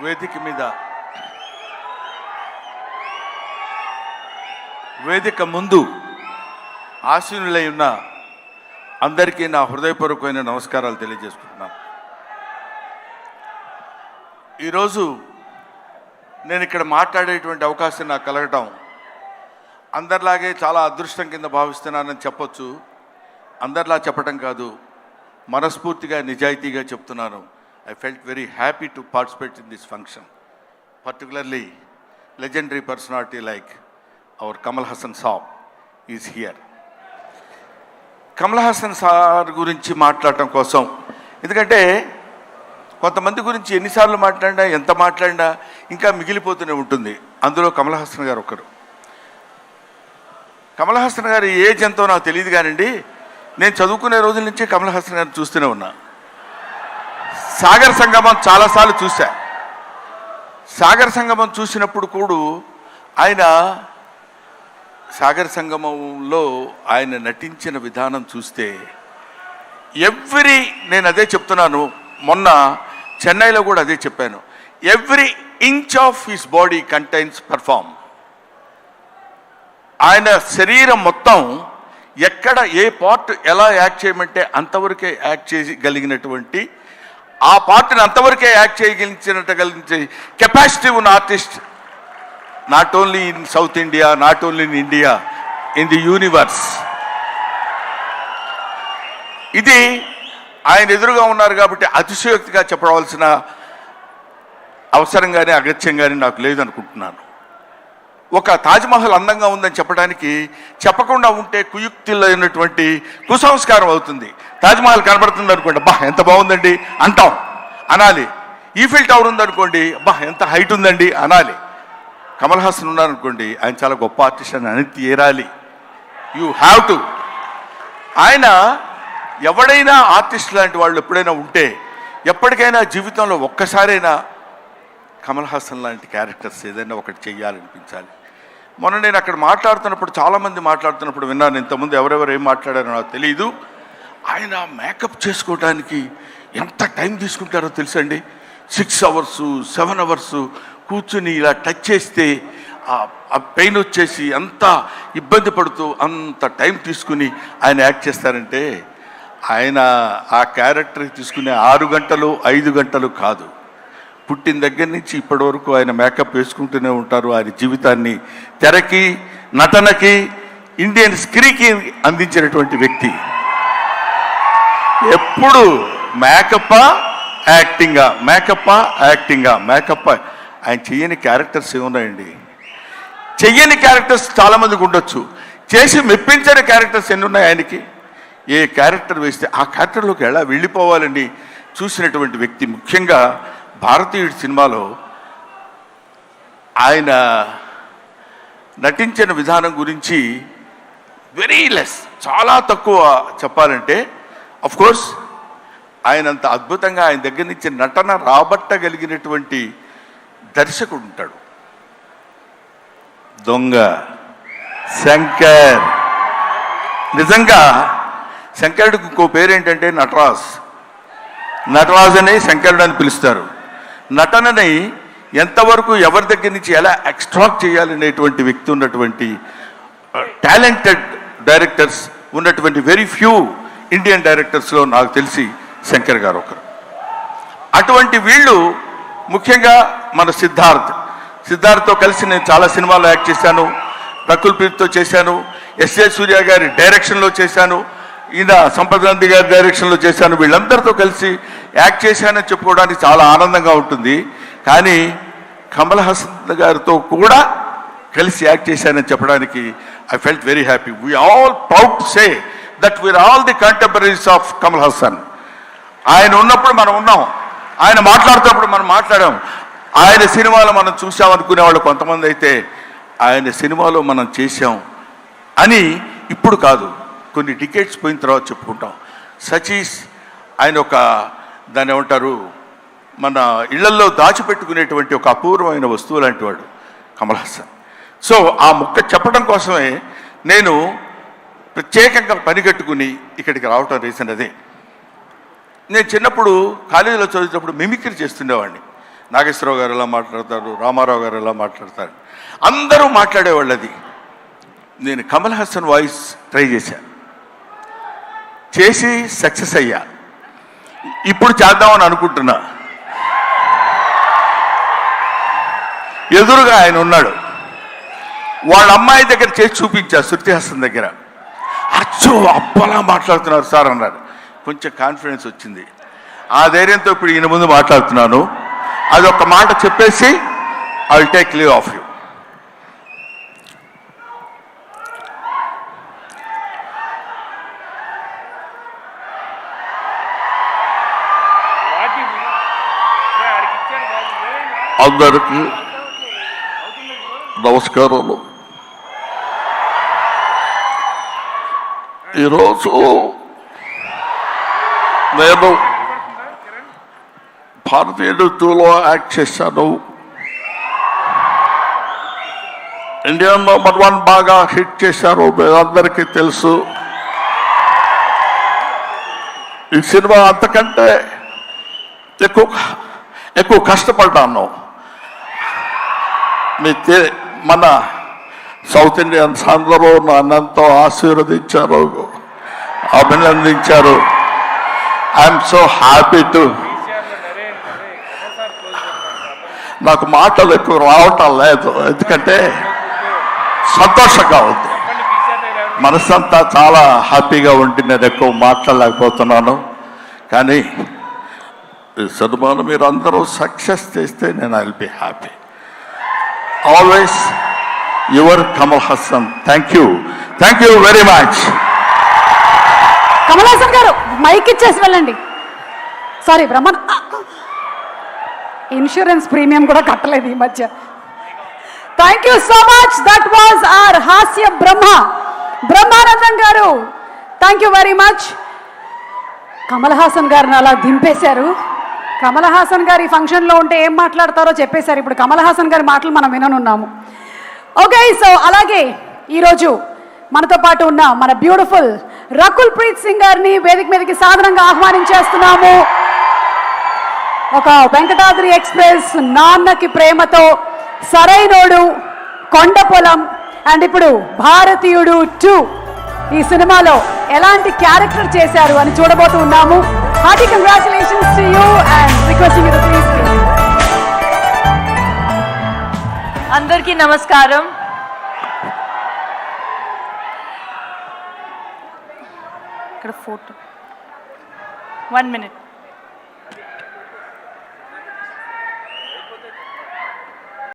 వేదిక ముందు ఆశీనులై ఉన్న అందరికీ నా హృదయపూర్వకమైన నమస్కారాలు తెలియజేసుకుంటున్నాను. ఈరోజు నేను ఇక్కడ మాట్లాడేటువంటి అవకాశం నాకు కలగటం అందరిలాగే చాలా అదృష్టం కింద భావిస్తున్నానని చెప్పొచ్చు. అందరిలా చెప్పటం కాదు, మనస్ఫూర్తిగా నిజాయితీగా చెప్తున్నాను. I felt very happy to participate in this function, particularly legendary personality like our Kamal Haasan Saab is here. Kamal Haasan sir గురించి మాట్లాడటం కోసం, ఎందుకంటే కొంతమంది గురించి ఎన్నిసార్లు మాట్లాడినా ఎంత మాట్లాడినా ఇంకా మిగిలిపోతూనే ఉంటుంది. అందులో కమల్ హాసన్ గారు ఒకరు. కమల్ హాసన్ గారు ఏజ్ ఎంతో నాకు తెలియదు కానండి, నేను చదువుకునే రోజుల నుంచి కమల్ హాసన్ గారిని చూస్తూనే ఉన్నా. సాగర్ సంగమం చాలాసార్లు చూశా. సాగర్ సంగమం చూసినప్పుడు కూడా ఆయన సాగర్ సంగమంలో ఆయన నటించిన విధానం చూస్తే నేను అదే చెప్తున్నాను, మొన్న చెన్నైలో కూడా అదే చెప్పాను, every inch of his body contains perform. ఆయన శరీరం మొత్తం ఎక్కడ ఏ పార్ట్ ఎలా యాక్ట్ చేయమంటే అంతవరకే యాక్ట్ చేయగలిగినటువంటి, ఆ పార్ట్ని అంతవరకే యాక్ట్ చేయగలిగించే కెపాసిటీ ఉన్న artist, not only in south India, not only in India, in the universe. ఇది ఆయన ఎదురుగా ఉన్నారు కాబట్టి అతిశయోక్తిగా చెప్పవలసిన అవసరం కానీ అగత్యం కానీ నాకు లేదనుకుంటున్నాను. ఒక తాజ్మహల్ అందంగా ఉందని చెప్పడానికి చెప్పకుండా ఉంటే కుయుక్తిలైనటువంటి కుసంస్కారం అవుతుంది. తాజ్మహల్ కనబడుతుంది అనుకోండి, బా ఎంత బాగుందండి అంటాం, అనాలి. ఈఫిల్ టవర్ ఉందనుకోండి, బా ఎంత హైట్ ఉందండి అనాలి. కమల్ హాసన్ ఉన్నారనుకోండి, ఆయన చాలా గొప్ప ఆర్టిస్ట్ అని అని తీరాలి. You have to. ఆయన ఎవడైనా ఆర్టిస్ట్ లాంటి వాళ్ళు ఎప్పుడైనా ఉంటే, ఎప్పటికైనా జీవితంలో ఒక్కసారైనా కమల్ హాసన్ లాంటి క్యారెక్టర్స్ ఏదైనా ఒకటి చెయ్యాలనిపించాలి. మొన్న నేను అక్కడ మాట్లాడుతున్నప్పుడు, చాలామంది మాట్లాడుతున్నప్పుడు విన్నాను. ఇంతకుముందు ఎవరెవరు ఏం మాట్లాడారో నాకు తెలియదు. ఆయన మేకప్ చేసుకోవడానికి ఎంత టైం తీసుకుంటారో తెలుసండి. 6 hours 7 hours కూర్చుని ఇలా టచ్ చేస్తే ఆ పెయిన్ వచ్చేసి అంత ఇబ్బంది పడుతూ అంత టైం తీసుకుని ఆయన యాక్ట్ చేస్తారంటే, ఆయన ఆ క్యారెక్టర్కి తీసుకునే 6 గంటలు 5 గంటలు కాదు, పుట్టిన దగ్గర నుంచి ఇప్పటి వరకు ఆయన మేకప్ వేసుకుంటూనే ఉంటారు. ఆయన జీవితాన్ని తెరకి, నటనకి, ఇండియన్ స్క్రీన్కి అందించినటువంటి వ్యక్తి. ఎప్పుడు మేకప్పా యాక్టింగా, మేకప్పా యాక్టింగా, మేకప్. ఆయన చెయ్యని క్యారెక్టర్స్ ఏమున్నాయండి? చెయ్యని క్యారెక్టర్స్ చాలామందికి ఉండొచ్చు, చేసి మెప్పించని క్యారెక్టర్స్ ఎన్ని ఉన్నాయి ఆయనకి. ఏ క్యారెక్టర్ వేస్తే ఆ క్యారెక్టర్లోకి ఎలా వెళ్ళిపోవాలని చూసినటువంటి వ్యక్తి. ముఖ్యంగా భారతీయుడి సినిమాలో ఆయన నటించిన విధానం గురించి వెరీ లెస్, చాలా తక్కువ చెప్పాలంటే. అఫ్ కోర్స్ ఆయనంత అద్భుతంగా ఆయన దగ్గర నుంచి నటన రాబట్టగలిగినటువంటి దర్శకుడు ఉంటాడు. దొంగ శంకర్. నిజంగా శంకరుడికి ఇంకో పేరేంటంటే నటరాజ్. నటరాజ్ అని శంకరుడు అని పిలుస్తారు. నటనని ఎంతవరకు ఎవరి దగ్గర నుంచి ఎలా ఎక్స్ట్రాక్ట్ చేయాలనేటువంటి వ్యక్తి ఉన్నటువంటి టాలెంటెడ్ డైరెక్టర్స్ ఉన్నటువంటి వెరీ ఫ్యూ ఇండియన్ డైరెక్టర్స్లో నాకు తెలిసి శంకర్ గారు ఒకరు. అటువంటి వీళ్ళు, ముఖ్యంగా మన సిద్ధార్థ్తో కలిసి నేను చాలా సినిమాల్లో యాక్ట్ చేశాను. రకుల్ ప్రీత్తో చేశాను, ఎస్ఏ సూర్య గారి డైరెక్షన్లో చేశాను, ఈయన సంపత్ గాంధీ గారి డైరెక్షన్లో చేశాను. వీళ్ళందరితో కలిసి యాక్ట్ చేశానని చెప్పుకోవడానికి చాలా ఆనందంగా ఉంటుంది. కానీ కమల్ హాసన్ గారితో కూడా కలిసి యాక్ట్ చేశానని చెప్పడానికి I felt very happy. We all proud to say that we are all the contemporaries of Kamal Haasan. ఆయన ఉన్నప్పుడు మనం ఉన్నాం, ఆయన మాట్లాడుతున్నప్పుడు మనం మాట్లాడాం. ఆయన సినిమాలో మనం చూసామనుకునే వాళ్ళు కొంతమంది అయితే ఆయన సినిమాలో మనం చేశాం అని ఇప్పుడు కాదు, కొన్ని డికేట్స్ పోయిన తర్వాత చెప్పుకుంటాం. సచీస్ ఆయన ఒక, దాన్ని ఏమంటారు, మన ఇళ్లల్లో దాచిపెట్టుకునేటువంటి ఒక అపూర్వమైన వస్తువు లాంటి వాడు కమల్ హాసన్. సో ఆ ముక్క చెప్పడం కోసమే నేను ప్రత్యేకంగా పనిగట్టుకుని ఇక్కడికి రావటం రీజన్ అదే. నేను చిన్నప్పుడు కాలేజీలో చదివేటప్పుడు మిమిక్రీ చేస్తుండేవాడిని. నాగేశ్వరరావు గారు ఎలా మాట్లాడతారు, రామారావు గారు ఎలా మాట్లాడతారు, అందరూ మాట్లాడేవాళ్ళు. అది నేను కమల్ హాసన్ వాయిస్ ట్రై చేసి సక్సెస్ అయ్యా. ఇప్పుడు చేద్దామని అనుకుంటున్నా. ఎదురుగా ఆయన ఉన్నాడు, వాళ్ళ అమ్మాయి దగ్గర చేసి చూపించా, శృతి హాసన్ దగ్గర. అచ్చో అప్పలా మాట్లాడుతున్నారు సార్ అన్నారు. కొంచెం కాన్ఫిడెన్స్ వచ్చింది. ఆ ధైర్యంతో ఇప్పుడు ఈయన ముందు మాట్లాడుతున్నాను. అది ఒక మాట చెప్పేసి I will take leave of you. అందరికీ నమస్కారాలు. ఈరోజు నేను భారతీయ నృత్యంలో యాక్ట్ చేశాను. ఇండియన్ నెంబర్ 1 బాగా హిట్ చేశారు, అందరికీ తెలుసు. ఈ సినిమా అంతకంటే ఎక్కువ కష్టపడ్డాను. మన సౌత్ ఇండియన్స్ అందరూ నన్నంతో ఆశీర్వదించారు, అభినందించారు. I'm so happy to. నాకు మాటలు ఎక్కువ రావటం లేదు, ఎందుకంటే సంతోషంగా ఉంది. మనసంతా చాలా హ్యాపీగా ఉండి నేను ఎక్కువ మాట్లాడలేకపోతున్నాను. కానీ ఈ సినిమాను మీరు అందరూ సక్సెస్ చేస్తే నేను I will be happy. Always your Kamal Haasan. Thank you very much. Kamal Haasan గారు మైక్ ఇచ్చేసి వెళ్ళండి. సారీ బ్రహ్మన్, ఇన్సూరెన్స్ ప్రీమియం కూడా కట్టలేదు ఈ మధ్య. Thank you so much. That was our హాస్య బ్రహ్మానందం గారు. Thank you very much. Kamal Haasan గారిని అలా దింపేశారు. కమల్ హాసన్ గారు ఈ ఫంక్షన్లో ఉంటే ఏం మాట్లాడతారో చెప్పేశారు. ఇప్పుడు కమల్ హాసన్ గారి మాటలు మనం విననున్నాము. ఓకే, సో అలాగే ఈరోజు మనతో పాటు ఉన్న మన బ్యూటిఫుల్ రకుల్ ప్రీత్ సింగ్ గారిని వేదిక మీదకి సాధారణంగా ఆహ్వానించేస్తున్నాము. ఒక వెంకటాద్రి ఎక్స్ప్రెస్, నాన్నకి ప్రేమతో, సరైనోడు, కొండ పొలం అండ్ ఇప్పుడు భారతీయుడు 2 ఈ సినిమాలో ఎలాంటి క్యారెక్టర్ చేశారు అని చూడబోతూ ఉన్నాము. Hearty congratulations to you and requesting you to please. అందరికీ నమస్కారం. ఇక్కడ ఫోటో 1 minute.